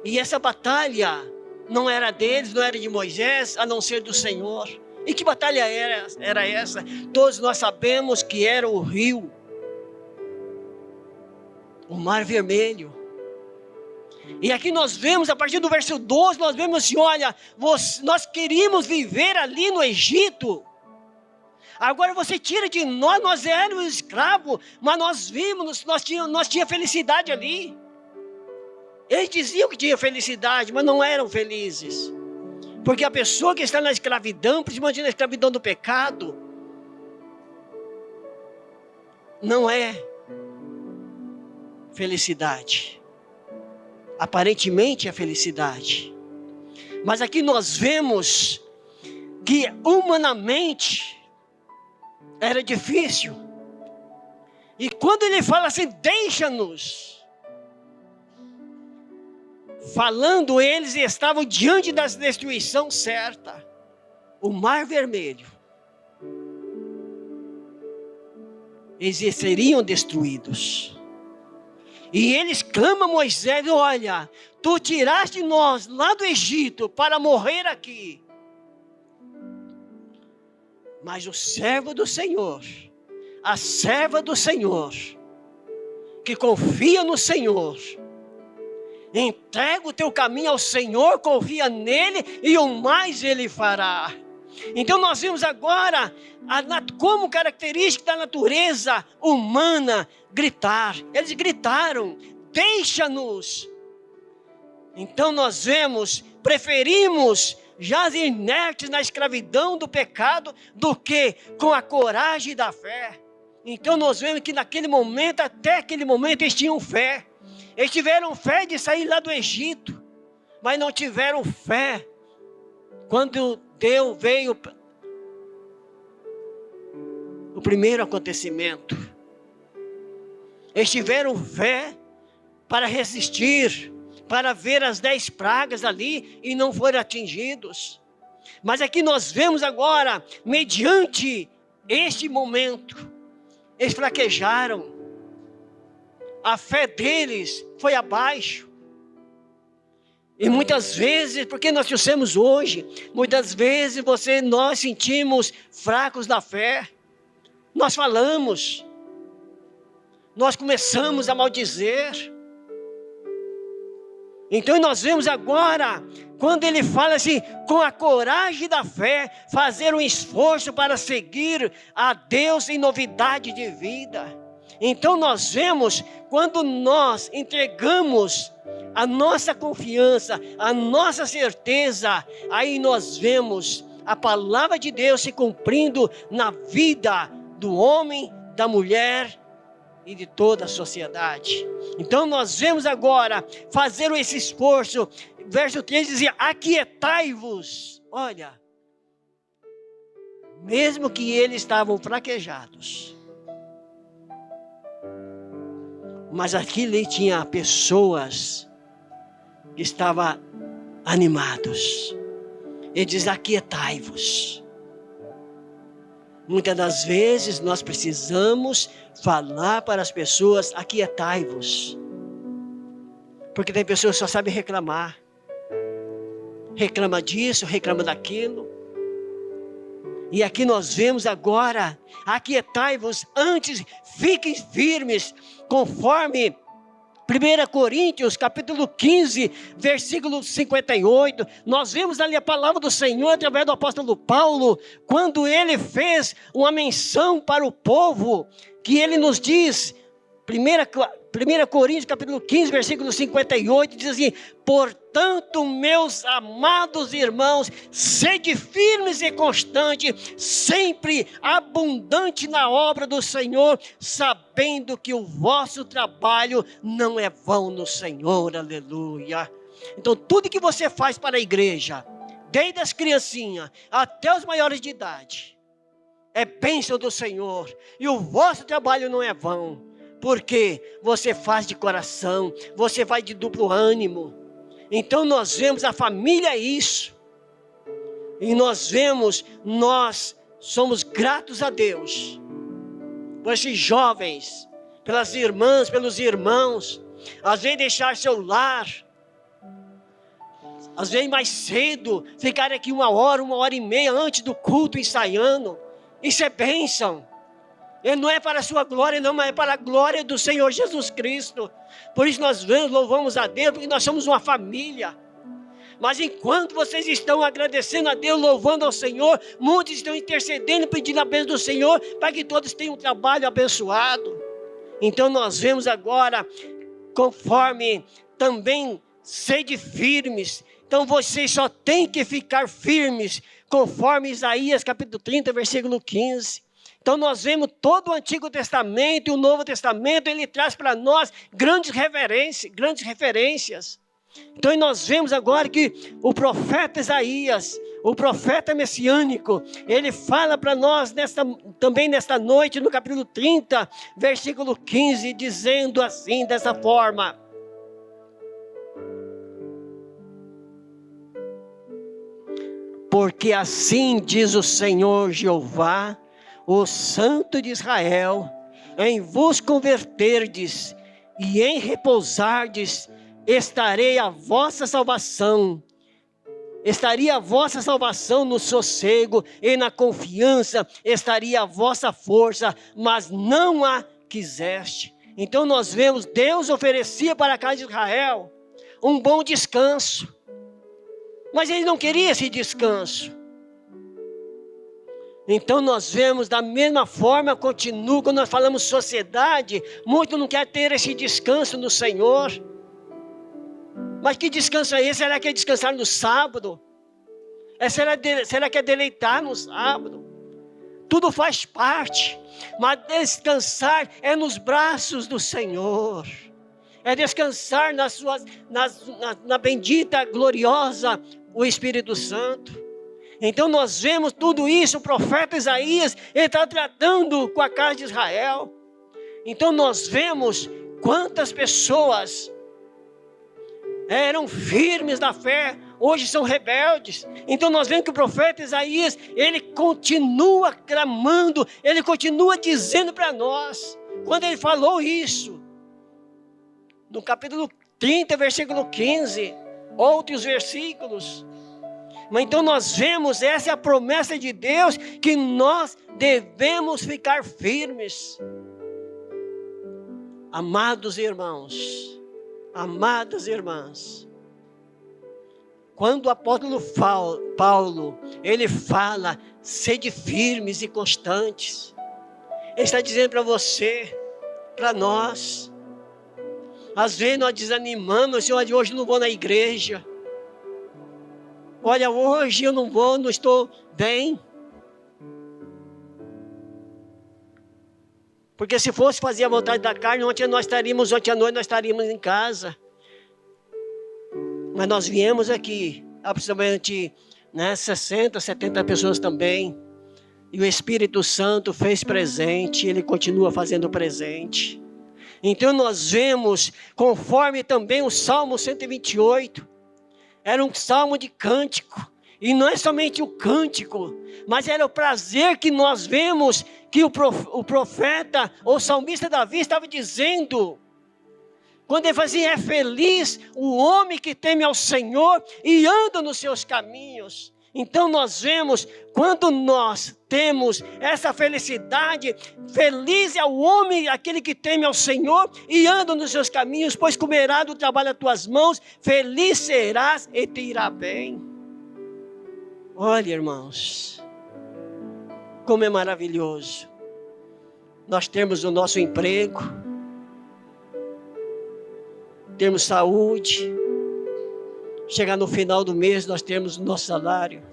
E essa batalha não era deles, não era de Moisés, a não ser do Senhor. E que batalha era essa? Todos nós sabemos que era o rio, o Mar Vermelho. E aqui nós vemos, a partir do verso 12, nós vemos assim, olha, nós queríamos viver ali no Egito. Agora você tira de nós éramos escravos, mas nós vimos, nós tinha felicidade ali. Eles diziam que tinha felicidade, mas não eram felizes. Porque a pessoa que está na escravidão, principalmente na escravidão do pecado, não é felicidade. Aparentemente é felicidade. Mas aqui nós vemos que humanamente era difícil. E quando ele fala assim, deixa-nos. Falando, eles estavam diante da destruição certa. O Mar Vermelho. Eles seriam destruídos. E eles clamam a Moisés, olha, tu tiraste nós lá do Egito para morrer aqui. Mas o servo do Senhor, a serva do Senhor, que confia no Senhor, entrega o teu caminho ao Senhor, confia nele e o mais ele fará. Então nós vimos agora, como característica da natureza humana, gritar. Eles gritaram, deixa-nos. Então nós vemos, preferimos já inertes na escravidão do pecado, do que com a coragem da fé. Então nós vemos que naquele momento, até aquele momento, eles tinham fé. Eles tiveram fé de sair lá do Egito, mas não tiveram fé quando Deus veio o primeiro acontecimento. Eles tiveram fé para resistir, para ver as 10 pragas ali e não foram atingidos. Mas aqui nós vemos agora, mediante este momento, eles fraquejaram. A fé deles foi abaixo. E muitas vezes, porque nós trouxemos hoje, muitas vezes nós sentimos fracos na fé. Nós falamos. Nós começamos a maldizer. Então nós vemos agora, quando ele fala assim, com a coragem da fé, fazer um esforço para seguir a Deus em novidade de vida. Então nós vemos, quando nós entregamos a nossa confiança, a nossa certeza, aí nós vemos a palavra de Deus se cumprindo na vida do homem, da mulher e de toda a sociedade. Então nós vemos agora fazer esse esforço. Verso 3 dizia, aquietai-vos. Olha, mesmo que eles estavam fraquejados, mas aqui ali tinha pessoas que estavam animados. Ele diz, aquietai-vos. Muitas das vezes nós precisamos falar para as pessoas, aquietai-vos. Porque tem pessoas que só sabem reclamar. Reclama disso, reclama daquilo. E aqui nós vemos agora, aquietai-vos, antes fiquem firmes, conforme 1 Coríntios, capítulo 15, versículo 58, nós vemos ali a palavra do Senhor, através do apóstolo Paulo, quando ele fez uma menção para o povo, que ele nos diz, 1 Coríntios, capítulo 15, versículo 58, diz assim, portanto, meus amados irmãos, sede firmes e constantes, sempre abundante na obra do Senhor, sabendo que o vosso trabalho não é vão no Senhor, aleluia. Então, tudo que você faz para a igreja, desde as criancinhas até os maiores de idade, é bênção do Senhor, e o vosso trabalho não é vão. Porque você faz de coração, você vai de duplo ânimo. Então nós vemos a família isso. E nós somos gratos a Deus. Por esses jovens, pelas irmãs, pelos irmãos. Às vezes deixar seu lar. às vezes mais cedo, ficar aqui 1 hora e meia antes do culto ensaiando. Isso é bênção. Ele não é para a sua glória não, mas é para a glória do Senhor Jesus Cristo. Por isso nós louvamos a Deus, porque nós somos uma família. Mas enquanto vocês estão agradecendo a Deus, louvando ao Senhor, muitos estão intercedendo, pedindo a bênção do Senhor, para que todos tenham um trabalho abençoado. Então nós vemos agora, conforme também sede firmes. Então vocês só têm que ficar firmes, conforme Isaías capítulo 30, versículo 15. Então nós vemos todo o Antigo Testamento e o Novo Testamento, ele traz para nós grandes referências. Então nós vemos agora que o profeta Isaías, o profeta messiânico, ele fala para nós também nesta noite, no capítulo 30, versículo 15, dizendo assim, dessa forma: porque assim diz o Senhor Jeová, o Santo de Israel, em vos converterdes e em repousardes, estaria a vossa salvação no sossego e na confiança, estaria a vossa força, mas não a quiseste. Então nós vemos, Deus oferecia para a casa de Israel um bom descanso, mas ele não queria esse descanso. Então nós vemos da mesma forma, continua, quando nós falamos sociedade, muitos não querem ter esse descanso no Senhor. Mas que descanso é esse? Será que é descansar no sábado? Será que é deleitar no sábado? Tudo faz parte, mas descansar é nos braços do Senhor. É descansar na bendita, gloriosa, o Espírito Santo. Então nós vemos tudo isso, o profeta Isaías, ele está tratando com a casa de Israel. Então nós vemos quantas pessoas eram firmes da fé, hoje são rebeldes. Então nós vemos que o profeta Isaías, ele continua clamando, ele continua dizendo para nós, quando ele falou isso, no capítulo 30, versículo 15, outros versículos. Mas então nós vemos, essa é a promessa de Deus, que nós devemos ficar firmes. Amados irmãos, amadas irmãs, quando o apóstolo Paulo, ele fala, sede firmes e constantes, ele está dizendo para você, para nós. Às vezes nós desanimamos, Senhor, hoje não vou na igreja. Olha, hoje eu não vou, não estou bem. Porque se fosse fazer a vontade da carne, ontem à noite nós estaríamos em casa. Mas nós viemos aqui, aproximadamente 60, 70 pessoas também. E o Espírito Santo fez presente, ele continua fazendo presente. Então nós vemos, conforme também o Salmo 128, era um salmo de cântico. E não é somente o cântico, mas era o prazer que nós vemos que o profeta, ou salmista Davi estava dizendo. Quando ele fazia, é feliz o homem que teme ao Senhor e anda nos seus caminhos. Então nós vemos, quando nós temos essa felicidade, feliz é o homem, aquele que teme ao Senhor e anda nos seus caminhos, pois comerá do trabalho das tuas mãos, feliz serás e te irá bem. Olha, irmãos, como é maravilhoso nós termos o nosso emprego, termos saúde, chegar no final do mês nós temos o nosso salário.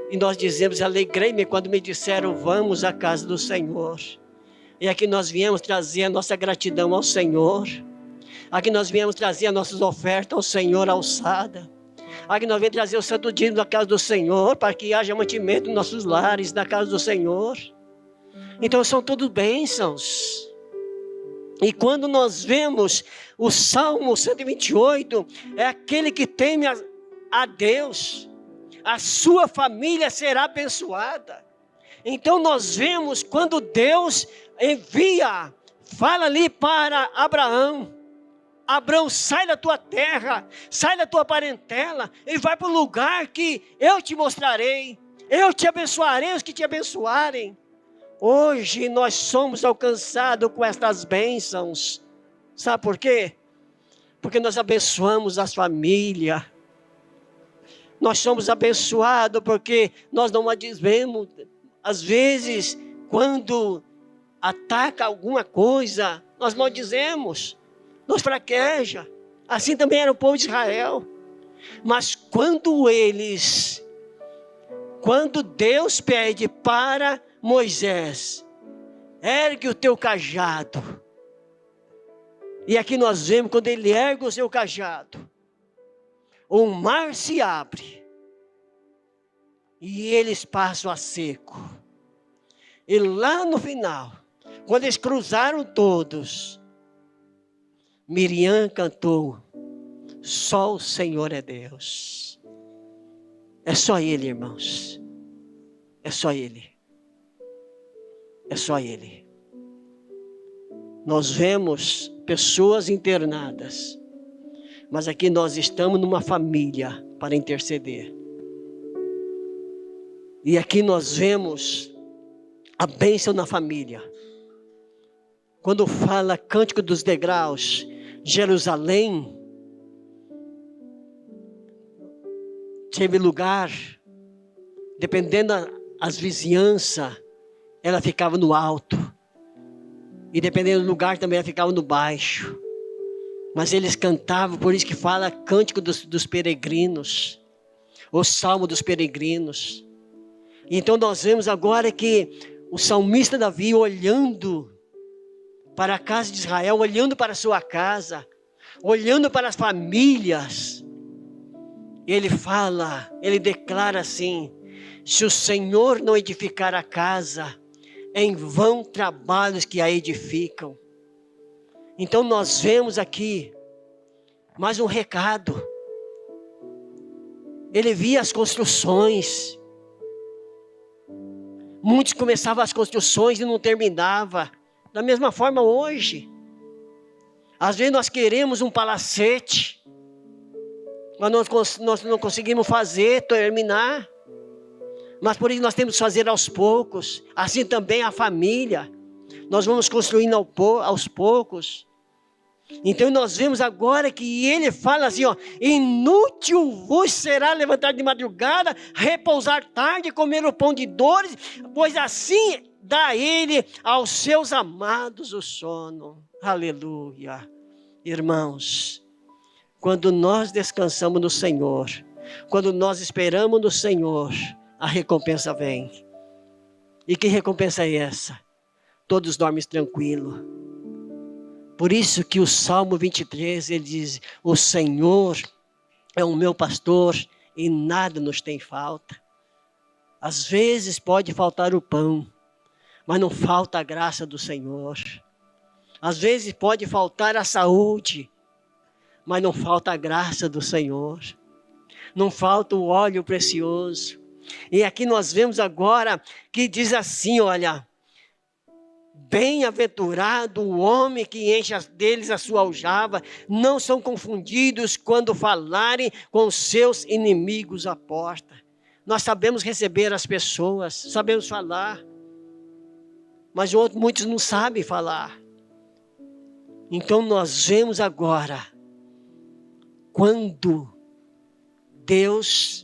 E nós dizemos, alegrei-me quando me disseram, vamos à casa do Senhor. E aqui nós viemos trazer a nossa gratidão ao Senhor. Aqui nós viemos trazer as nossas ofertas ao Senhor alçada. Aqui nós viemos trazer o santo dízimo da casa do Senhor, para que haja mantimento nos nossos lares, na casa do Senhor. Então são tudo bênçãos. E quando nós vemos o Salmo 128, é aquele que teme a Deus, a sua família será abençoada. Então nós vemos quando Deus fala ali para Abraão, Abraão, sai da tua terra, sai da tua parentela e vai para o lugar que eu te mostrarei. Eu te abençoarei os que te abençoarem. Hoje nós somos alcançados com estas bênçãos. Sabe por quê? Porque nós abençoamos as famílias. Nós somos abençoados porque nós não maldizemos. Às vezes, quando ataca alguma coisa, nós maldizemos, nos fraqueja. Assim também era o povo de Israel. Mas quando Deus pede para Moisés, ergue o teu cajado. E aqui nós vemos, quando ele ergue o seu cajado, o mar se abre. E eles passam a seco. E lá no final, quando eles cruzaram todos, Miriam cantou, só o Senhor é Deus. É só Ele, irmãos. É só Ele. É só Ele. Nós vemos pessoas internadas, mas aqui nós estamos numa família para interceder. E aqui nós vemos a bênção na família. Quando fala Cântico dos Degraus, Jerusalém teve lugar, dependendo das vizinhanças, ela ficava no alto. E dependendo do lugar também ela ficava no baixo. Mas eles cantavam, por isso que fala Cântico dos Peregrinos, o Salmo dos Peregrinos. Então nós vemos agora que o salmista Davi, olhando para a casa de Israel, olhando para a sua casa, olhando para as famílias, ele fala, ele declara assim, se o Senhor não edificar a casa, em vão trabalhos que a edificam. Então nós vemos aqui mais um recado. Ele via as construções. Muitos começavam as construções e não terminavam. Da mesma forma hoje. Às vezes nós queremos um palacete, mas nós não conseguimos fazer, terminar. Mas por isso nós temos que fazer aos poucos. Assim também a família. Nós vamos construindo aos poucos. Então nós vemos agora que ele fala assim, ó, inútil vos será levantar de madrugada, repousar tarde, comer o pão de dores, pois assim dá ele aos seus amados o sono. Aleluia. Irmãos, quando nós descansamos no Senhor, quando nós esperamos no Senhor, a recompensa vem. E que recompensa é essa? Todos dormem tranquilo. Por isso que o Salmo 23, ele diz, o Senhor é o meu pastor e nada nos tem falta. Às vezes pode faltar o pão, mas não falta a graça do Senhor. Às vezes pode faltar a saúde, mas não falta a graça do Senhor. Não falta o óleo precioso. E aqui nós vemos agora que diz assim, olha, bem-aventurado o homem que enche deles a sua aljava, não são confundidos quando falarem com seus inimigos à porta. Nós sabemos receber as pessoas, sabemos falar, mas muitos não sabem falar. Então nós vemos agora, quando Deus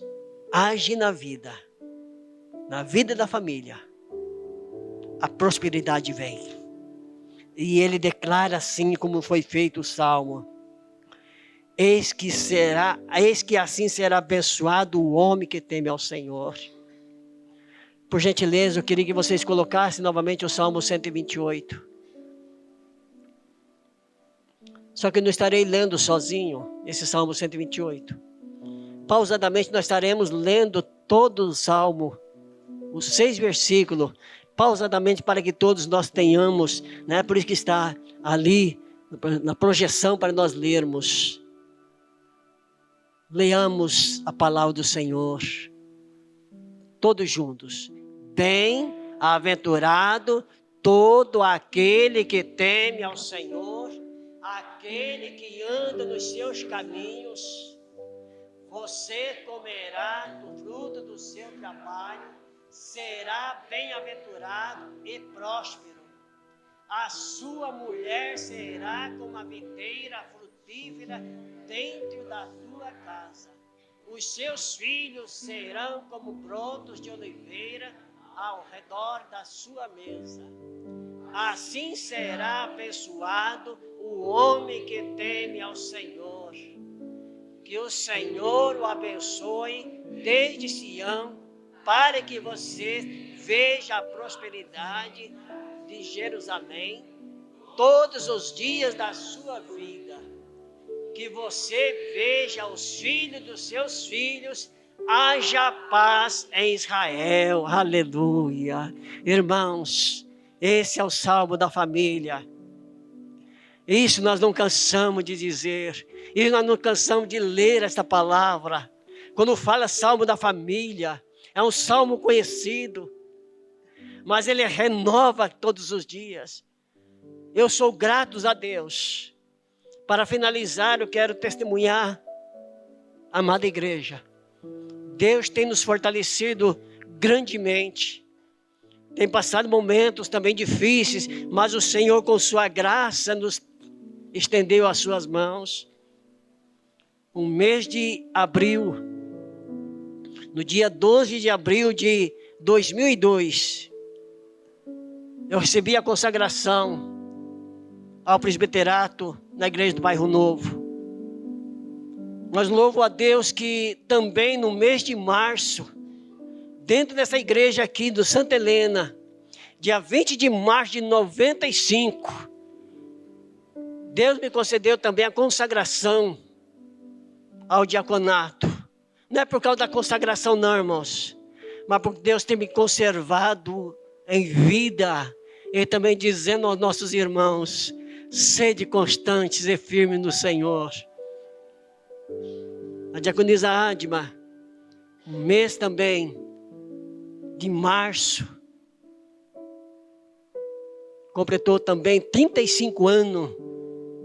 age na vida da família, a prosperidade vem. E ele declara assim como foi feito o Salmo. Eis que assim será abençoado o homem que teme ao Senhor. Por gentileza, eu queria que vocês colocassem novamente o Salmo 128. Só que eu não estarei lendo sozinho esse Salmo 128. Pausadamente nós estaremos lendo todo o Salmo, os 6 versículos, pausadamente para que todos nós tenhamos, né? Por isso que está ali na projeção para nós lermos. Leamos a palavra do Senhor, todos juntos. Bem-aventurado todo aquele que teme ao Senhor, aquele que anda nos seus caminhos, você comerá do fruto do seu trabalho, será bem-aventurado e próspero. A sua mulher será como a videira frutífera dentro da tua casa. Os seus filhos serão como brotos de oliveira ao redor da sua mesa. Assim será abençoado o homem que teme ao Senhor. Que o Senhor o abençoe desde Sião, para que você veja a prosperidade de Jerusalém todos os dias da sua vida. Que você veja os filhos dos seus filhos, haja paz em Israel. Aleluia. Irmãos, esse é o salmo da família. Isso nós não cansamos de dizer. Isso nós não cansamos de ler esta palavra. Quando fala salmo da família, é um salmo conhecido, mas ele renova todos os dias. Eu sou grato a Deus. Para finalizar, eu quero testemunhar, amada igreja. Deus tem nos fortalecido grandemente. Tem passado momentos também difíceis, mas o Senhor, com sua graça, nos estendeu as suas mãos. No mês de abril, no dia 12 de abril de 2002, eu recebi a consagração ao presbiterato na igreja do Bairro Novo. Mas louvo a Deus que também no mês de março, dentro dessa igreja aqui do Santa Helena, dia 20 de março de 95, Deus me concedeu também a consagração ao diaconato. Não é por causa da consagração não, irmãos, mas porque Deus tem me conservado em vida. E também dizendo aos nossos irmãos, sede constantes e firmes no Senhor. A diaconisa Adma, um mês também de março, completou também 35 anos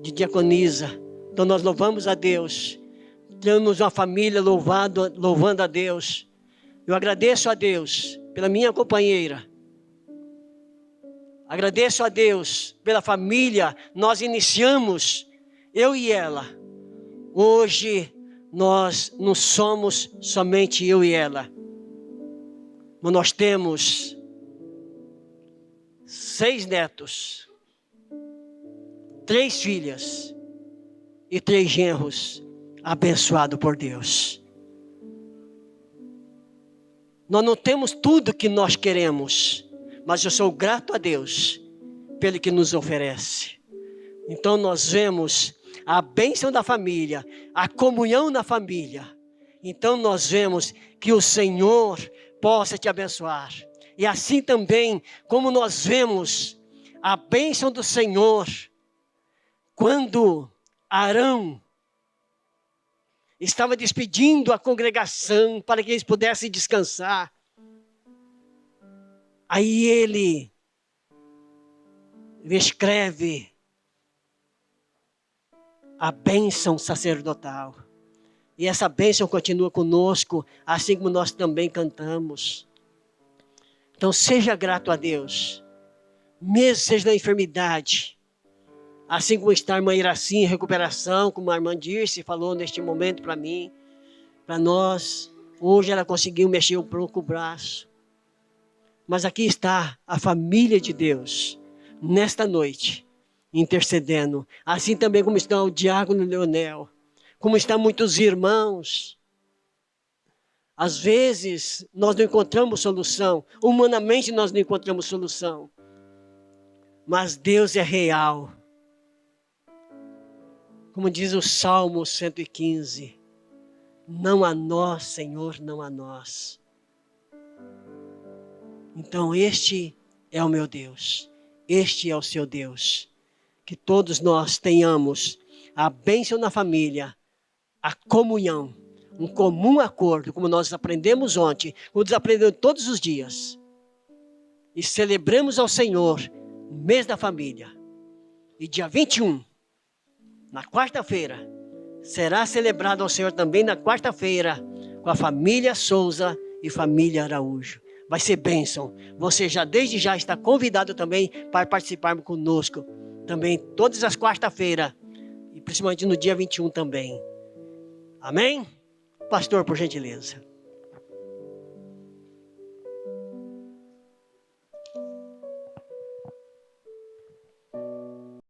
de diaconisa. Então nós louvamos a Deus. Temos uma família louvando a Deus. Eu agradeço a Deus pela minha companheira. Agradeço a Deus pela família. Nós iniciamos, eu e ela. Hoje nós não somos somente eu e ela. Mas nós temos 6 netos, 3 filhas e 3 genros abençoados por Deus. Nós não temos tudo que nós queremos, mas eu sou grato a Deus pelo que nos oferece. Então nós vemos a bênção da família, a comunhão na família. Então nós vemos que o Senhor possa te abençoar. E assim também, como nós vemos a bênção do Senhor, quando Arão estava despedindo a congregação para que eles pudessem descansar. Aí ele escreve a bênção sacerdotal. E essa bênção continua conosco, assim como nós também cantamos. Então seja grato a Deus, mesmo seja na enfermidade. Assim como está a irmã Iraci em recuperação, como a irmã Dirce falou neste momento para mim, para nós. Hoje ela conseguiu mexer um pouco o braço. Mas aqui está a família de Deus, nesta noite, intercedendo. Assim também como está o diácono Leonel, como estão muitos irmãos. Às vezes nós não encontramos solução, humanamente nós não encontramos solução. Mas Deus é real. Como diz o Salmo 115, não a nós, Senhor, não a nós. Então este é o meu Deus, este é o seu Deus. Que todos nós tenhamos a bênção na família, a comunhão, um comum acordo, como nós aprendemos ontem, como nós aprendemos todos os dias. E celebremos ao Senhor o mês da família. E dia 21, na quarta-feira, será celebrado ao Senhor também na quarta-feira, com a família Souza e família Araújo. Vai ser bênção. Você já desde já está convidado também para participar conosco. Também todas as quarta-feiras. E principalmente no dia 21 também. Amém? Pastor, por gentileza.